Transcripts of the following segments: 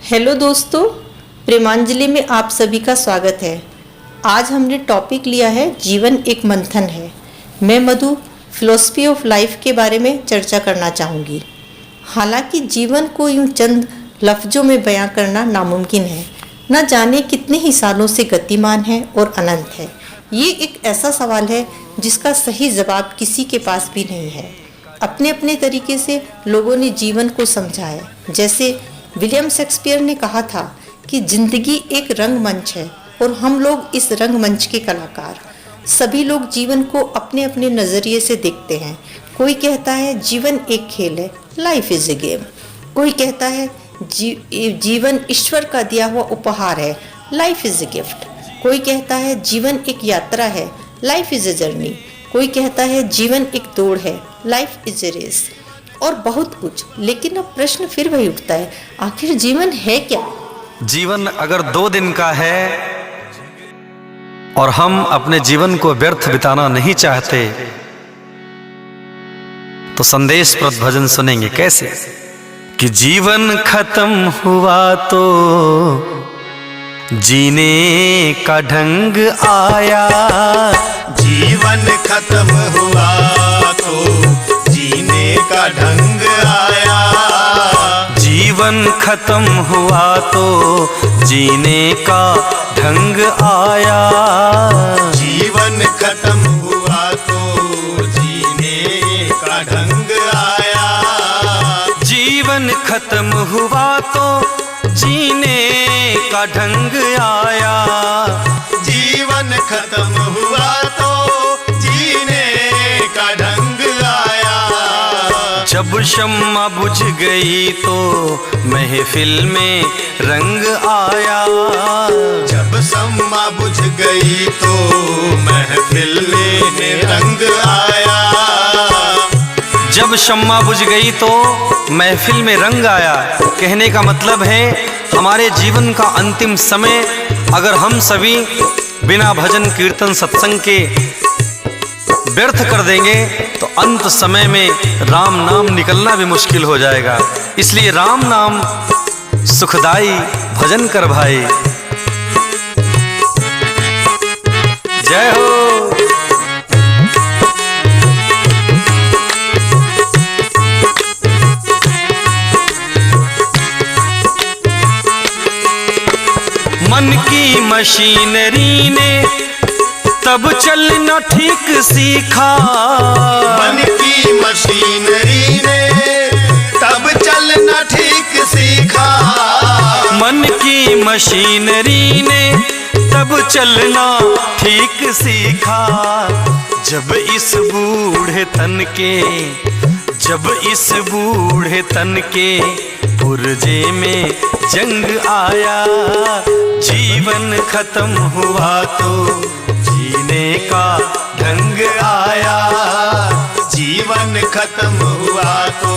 Hello दोस्तों, प्रेमांजलि में आप सभी का स्वागत है। आज हमने टॉपिक लिया है जीवन एक मंथन है। मैं मधु फिलॉसफी ऑफ लाइफ के बारे में चर्चा करना चाहूँगी। हालांकि जीवन को यूं चंद लफ्ज़ों में बयां करना नामुमकिन है, न जाने कितने ही सालों से गतिमान है और अनंत है। ये एक ऐसा सवाल है जिसका सही जवाब किसी के पास भी नहीं है। अपने अपने तरीके से लोगों ने जीवन को समझा है। जैसे विलियम शेक्सपियर ने कहा था कि जिंदगी एक रंगमंच है और हम लोग इस रंगमंच के कलाकार। सभी लोग जीवन को अपने अपने नज़रिए से देखते हैं। कोई कहता है जीवन एक खेल है, लाइफ इज ए गेम। कोई कहता है जीवन ईश्वर का दिया हुआ उपहार है, लाइफ इज ए गिफ्ट। कोई कहता है जीवन एक यात्रा है, लाइफ इज ए जर्नी। कोई कहता है जीवन एक दौड़ है, लाइफ इज ए रेस, और बहुत कुछ। लेकिन अब प्रश्न फिर वही उठता है, आखिर जीवन है क्या? जीवन अगर 2 दिन का है और हम अपने जीवन को व्यर्थ बिताना नहीं चाहते तो संदेशप्रद भजन सुनेंगे। कैसे कि जीवन खत्म हुआ तो जीने का ढंग आया। जीवन खत्म हुआ तो जीने का ढंग आया। जीवन खत्म हुआ तो जीने का ढंग आया। जीवन खत्म हुआ तो जीने का ढंग आया। जीवन खत्म हुआ तो जीने का ढंग आया। जीवन खत्म हुआ तो जीने का ढंग आया। जब शम्मा बुझ गई तो महफिल में रंग आया। जब शम्मा बुझ गई तो महफिल में रंग आया। जब शम्मा बुझ गई तो महफिल में रंग आया। कहने का मतलब है हमारे जीवन का अंतिम समय अगर हम सभी बिना भजन कीर्तन सत्संग के व्यर्थ कर देंगे तो अंत समय में राम नाम निकलना भी मुश्किल हो जाएगा। इसलिए राम नाम सुखदाई भजन कर भाई। जय हो। मन की मशीनरी ने तब चलना ठीक सीखा। मन की मशीनरी ने तब चलना ठीक सीखा। मन की मशीनरी ने तब चलना ठीक सीखा। जब इस बूढ़े तन के पुर्जे में जंग आया। जीवन खत्म हुआ तो जीने का ढंग आया। जीवन खत्म हुआ तो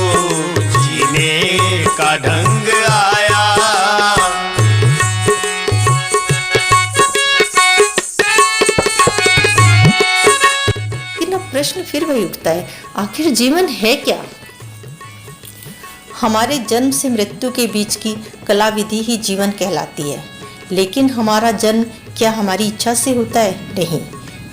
जीने का ढंग आया। लेकिन अब प्रश्न फिर वही उठता है, आखिर जीवन है क्या? हमारे जन्म से मृत्यु के बीच की कला विधि ही जीवन कहलाती है। लेकिन हमारा जन्म क्या हमारी इच्छा से होता है? नहीं,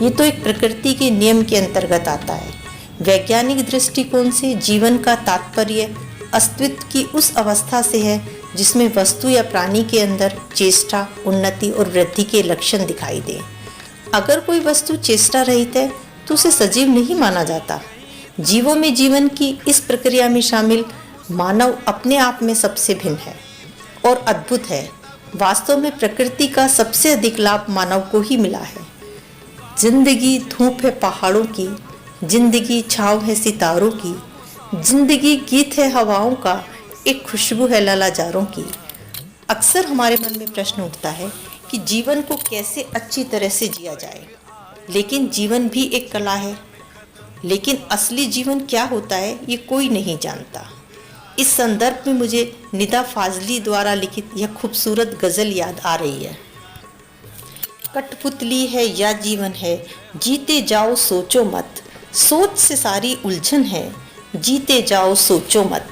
ये तो एक प्रकृति के नियम के अंतर्गत आता है। वैज्ञानिक दृष्टिकोण से जीवन का तात्पर्य अस्तित्व की उस अवस्था से है जिसमें वस्तु या प्राणी के अंदर चेष्टा, उन्नति और वृद्धि के लक्षण दिखाई दें। अगर कोई वस्तु चेष्टा रहित है तो उसे सजीव नहीं माना जाता। जीवों में जीवन की इस प्रक्रिया में शामिल मानव अपने आप में सबसे भिन्न है और अद्भुत है। वास्तव में प्रकृति का सबसे अधिक लाभ मानव को ही मिला है। जिंदगी धूप है पहाड़ों की, जिंदगी छाँव है सितारों की, जिंदगी गीत है हवाओं का, एक खुशबू है लालाजारों की। अक्सर हमारे मन में प्रश्न उठता है कि जीवन को कैसे अच्छी तरह से जिया जाए। लेकिन जीवन भी एक कला है। लेकिन असली जीवन क्या होता है ये कोई नहीं जानता। इस संदर्भ में मुझे निदा फाजली द्वारा लिखित यह खूबसूरत गज़ल याद आ रही है। कठपुतली है या जीवन है, जीते जाओ सोचो मत, सोच से सारी उलझन है, जीते जाओ सोचो मत।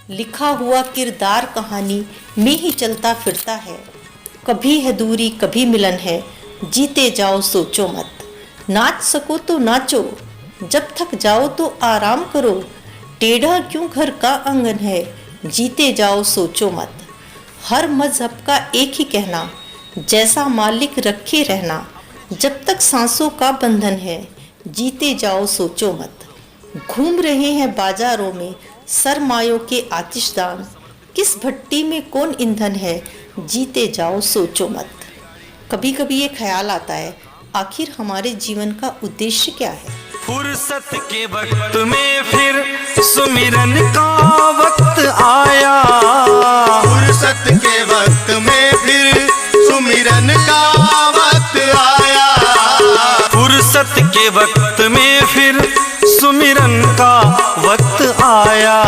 लिखा हुआ किरदार कहानी में ही चलता फिरता है। कभी है दूरी कभी मिलन है, जीते जाओ सोचो मत। नाच सको तो नाचो, जब थक जाओ तो आराम करो। टेढ़ा क्यों घर का आंगन है, जीते जाओ सोचो मत। हर मजहब का एक ही कहना, जैसा मालिक रखे रहना। जब तक सांसों का बंधन है, जीते जाओ सोचो मत। घूम रहे हैं बाजारों में सरमायों के आतिशदान। किस भट्टी में कौन ईंधन है, जीते जाओ सोचो मत। कभी कभी ये ख्याल आता है, आखिर हमारे जीवन का उद्देश्य क्या है। फुर्सत के वक्त में फिर सुमिरन का वक्त आया। फुर्सत के वक्त में फिर सुमिरन का वक्त आया। फुर्सत के वक्त में फिर सुमिरन का वक्त आया।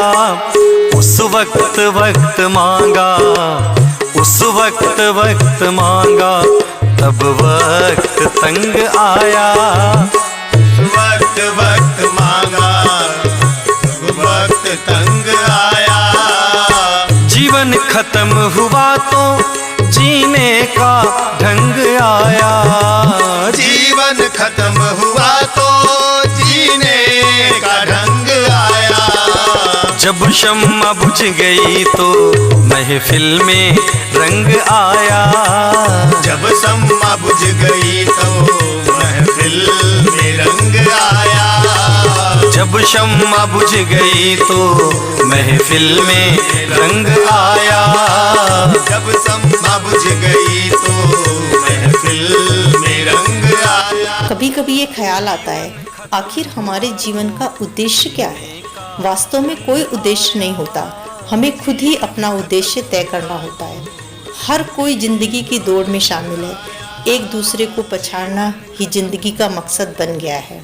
उस वक्त वक्त मांगा, उस वक्त वक्त मांगा, तब वक्त तंग आया। वक्त वक्त मांगा, तब वक्त तंग आया। जीवन खत्म हुआ तो जीने का ढंग आया। जीवन खत्म हुआ तो जीने का ढंग आया। जब शम्मा बुझ गई तो महफिल में रंग आया। जब शम्मा बुझ गई तो महफिल में रंग आया। जब शम्मा बुझ गई तो महफिल में रंग आया। जब शम्मा बुझ गई तो महफिल में रंग आया। कभी कभी ये ख्याल आता है, आखिर हमारे जीवन का उद्देश्य क्या है। वास्तव में कोई उद्देश्य नहीं होता, हमें खुद ही अपना उद्देश्य तय करना होता है। हर कोई जिंदगी की दौड़ में शामिल है, एक दूसरे को पछाड़ना ही जिंदगी का मकसद बन गया है।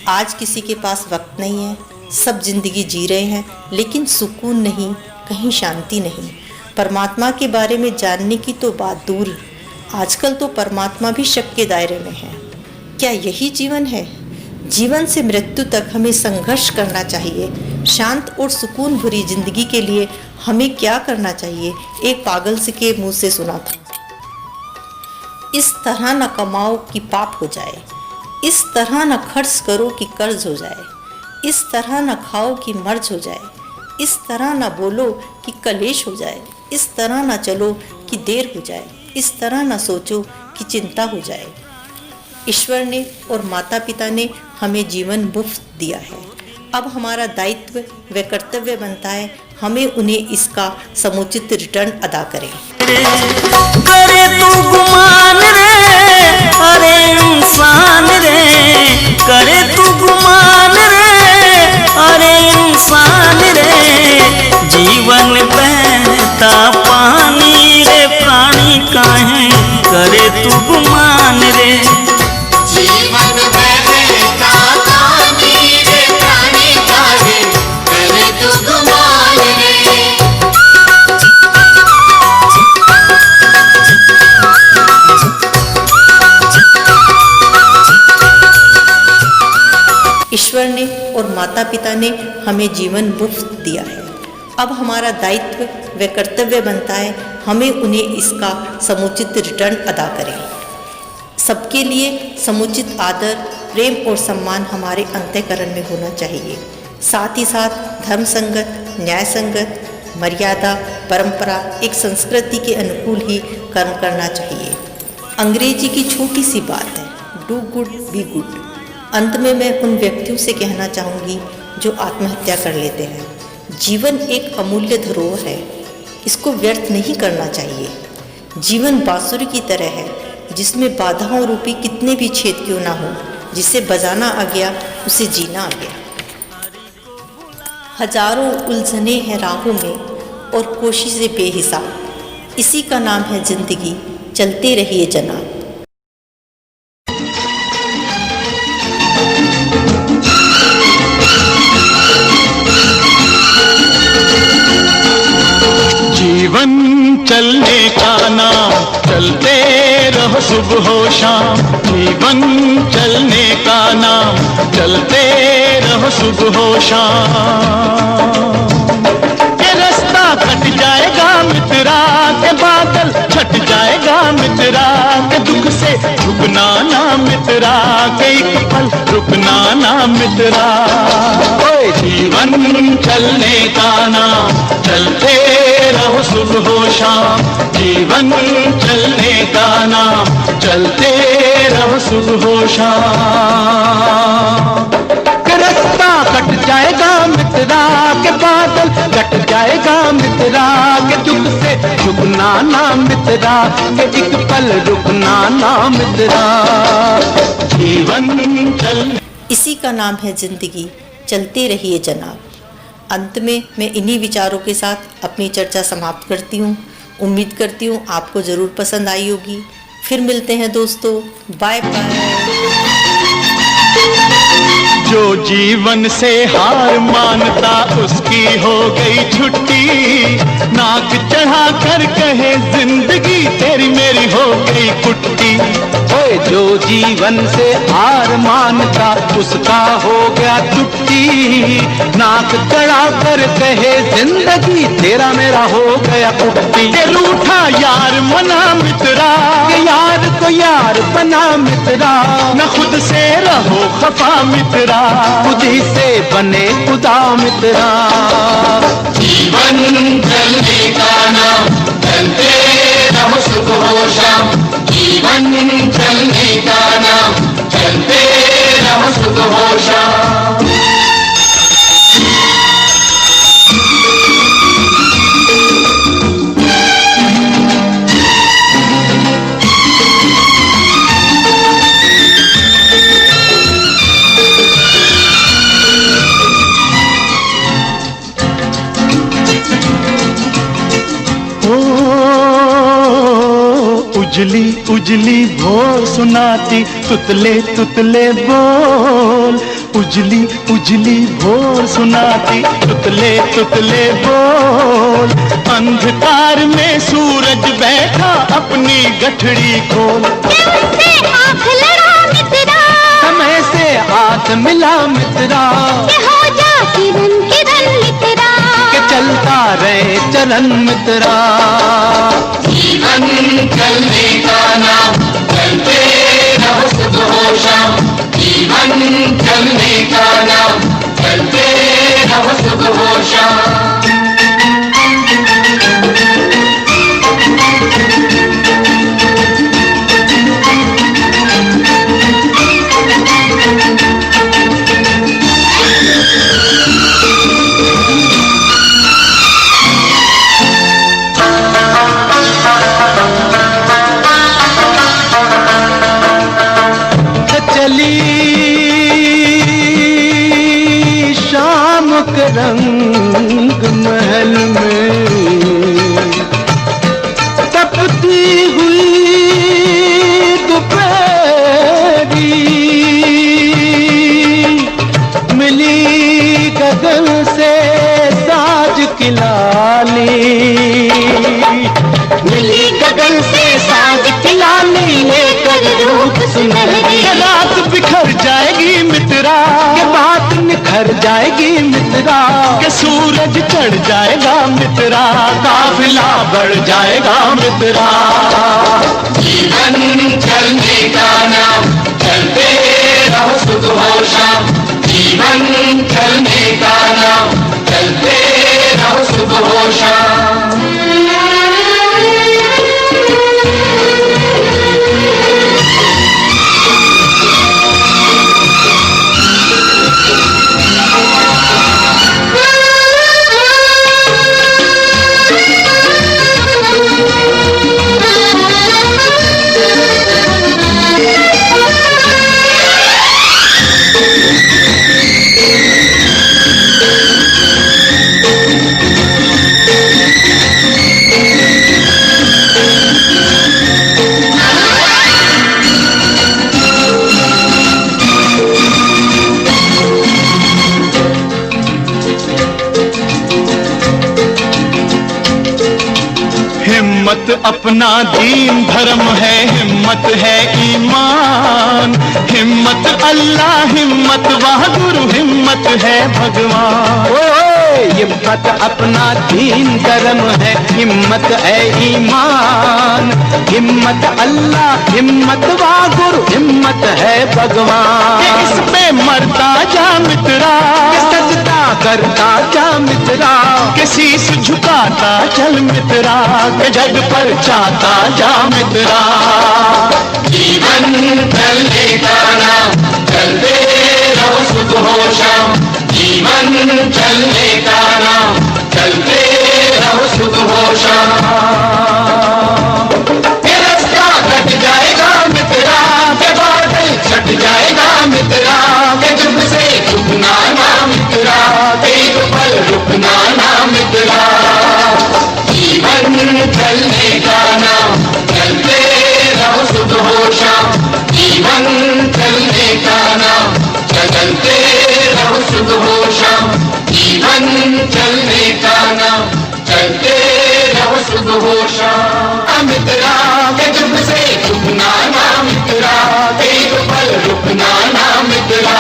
आज किसी के पास वक्त नहीं है, सब जिंदगी जी रहे हैं, लेकिन सुकून नहीं, कहीं शांति नहीं। परमात्मा के बारे में जानने की तो बात दूर, आजकल तो परमात्मा भी शक के दायरे में है। क्या यही जीवन है? जीवन से मृत्यु तक हमें संघर्ष करना चाहिए। शांत और सुकून भरी जिंदगी के लिए हमें क्या करना चाहिए? एक पागल से के मुंह से सुना था, इस तरह न कमाओ कि पाप हो जाए, इस तरह न खर्च करो कि कर्ज हो जाए, इस तरह न खाओ कि मर्ज हो जाए, इस तरह न बोलो कि कलेश हो जाए, इस तरह न चलो कि देर हो जाए, इस तरह न सोचो कि चिंता हो जाए। ईश्वर ने और माता पिता ने हमें जीवन मुफ्त दिया है। अब हमारा दायित्व व कर्तव्य बनता है हमें उन्हें इसका समुचित रिटर्न अदा करें। करे तू गुमान रे, अरे इंसान रे, करे तू गुमान रे, अरे इंसान रे। जीवन बहता पानी रे, प्राणी काहे करे तू गुमान रे। जीवन बहता पानी रे, प्राणी काहे करे तू गुमान रे। ईश्वर ने और माता पिता ने हमें जीवन मुफ्त दिया है। अब हमारा दायित्व व कर्तव्य बनता है हमें उन्हें इसका समुचित रिटर्न अदा करें। सबके लिए समुचित आदर, प्रेम और सम्मान हमारे अंतःकरण में होना चाहिए। साथ ही साथ धर्म संगत, न्याय संगत, मर्यादा, परंपरा, एक संस्कृति के अनुकूल ही कर्म करना चाहिए। अंग्रेजी की छोटी सी बात है, डू गुड बी गुड। अंत में मैं उन व्यक्तियों से कहना चाहूँगी जो आत्महत्या कर लेते हैं। जीवन एक अमूल्य धरोहर है, इसको व्यर्थ नहीं करना चाहिए। जीवन बांसुरी की तरह है जिसमें बाधाओं रूपी कितने भी छेद क्यों ना हो, जिसे बजाना आ गया उसे जीना आ गया। हजारों उलझने हैं राहों में और कोशिशें बेहिसाब, इसी का नाम है जिंदगी, चलते रहिए जनाब। जीवन चलने का नाम, चलते रहो सुबह हो शाम। जीवन चलने का नाम, चलते रहो सुबह हो शाम। ये रुकना ना मित्रा, के एक पल रुकना ना मित्रा। ओए जीवन चलने का नाम, चलते रहो सुबह हो शाम। जीवन चलने का नाम, चलते रहो सुबह हो शाम। रास्ता कट जाएगा मित्रा, के बादल कट जाएगा मित्रा, के दुख से झुकना ना मित्रा, के एक पल रुकना ना मित्रा। जीवन चल इसी का नाम है जिंदगी, चलते रहिए जनाब। अंत में मैं इन्हीं विचारों के साथ अपनी चर्चा समाप्त करती हूँ। उम्मीद करती हूँ आपको ज़रूर पसंद आई होगी। फिर मिलते हैं दोस्तों, बाय बाय। जो जीवन से हार मानता उसकी हो गई छुट्टी, नाक चढ़ा कर कहे जिंदगी तेरी मेरी हो गई कुट्टी। ओए जो जीवन से हार मानता उसका हो गया छुट्टी, नाक चढ़ा कर कहे जिंदगी तेरा मेरा हो गया कुट्टी। ये रूठा यार मना मित्रा, ये यार को यार बना मित्रा, न खुद से रहो खफा मित्रा, खुद ही से बने खुदा मित्रा। जीवन चलने का नाम, चलते रहो सुबह हो शाम। जीवन चलने का नाम, चलते रहो सुबह हो शाम। उजली उजली भोर सुनाती तुतले तुतले बोल। उजली उजली भोर सुनाती तुतले तुतले बोल। अंधकार में सूरज बैठा अपनी गठड़ी खोल। से आँख लड़ा मित्रा, समय से हाथ मिला मित्रा, के हो जा किरण किरण मित्रा, के चलता रहे चरण मित्रा। जीवन चलने का नाम, चलते रहो सुबह हो शाम। जीवन चलने का नाम, चलते रहो सुबह हो शाम। शाम के रंग महल में तपती हुई दोपहरी, मिली गगन से साज की लाली, मिली गगन से साज की लाली, लेकर रूप सुनहरी। रात बिखर जाएगी मित्रा, के बात निखर जाएगी मित्रा, के सूरज चढ़ जाएगा मित्रा, काफिला बढ़ जाएगा मित्रा। जीवन चलने का नाम, चलते रहो सुबह हो शाम। जीवन चलने का नाम, चलते रहो सुबह हो शाम। हिम्मत अपना दीन धर्म है, हिम्मत है ईमान। हिम्मत अल्लाह, हिम्मत वाह गुरु, हिम्मत है भगवान। हिम्मत अपना दीन धर्म है, हिम्मत है ईमान, हिम्मत अल्लाह, हिम्मत वागुरु, हिम्मत है भगवान। इस पे मरता जा मित्रा, सजदा करता जा मित्रा, के शीश झुकाता चल मित्रा, के जग पर चाहता जा मित्रा। जीवन चलने का नाम, चलते रहो सुख हो शाम। जीवन चलने का नाम, चलते रहो सुख हो शाम। ये रास्ता कट जाएगा मित्रा, के बादल छट जाएगा मित्रा, के जुग से झुकना ना मित्रा, एक पल रुकना ना मित्रा। जीवन चलने का नाम, चलते रहो सुख हो शाम। जीवन चलने का नाम, चलते रहो सुख हो शाम। जीवन चलने का नाम, चलते रहो सुख हो शाम। मित्रा के जुग से झुकना ना मित्रा, एक पल रुकना ना मित्रा।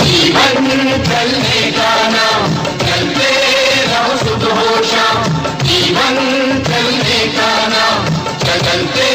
जीवन चलने का नाम, चलते रहो सुख हो शाम। जीवन चलने का नाम, चलते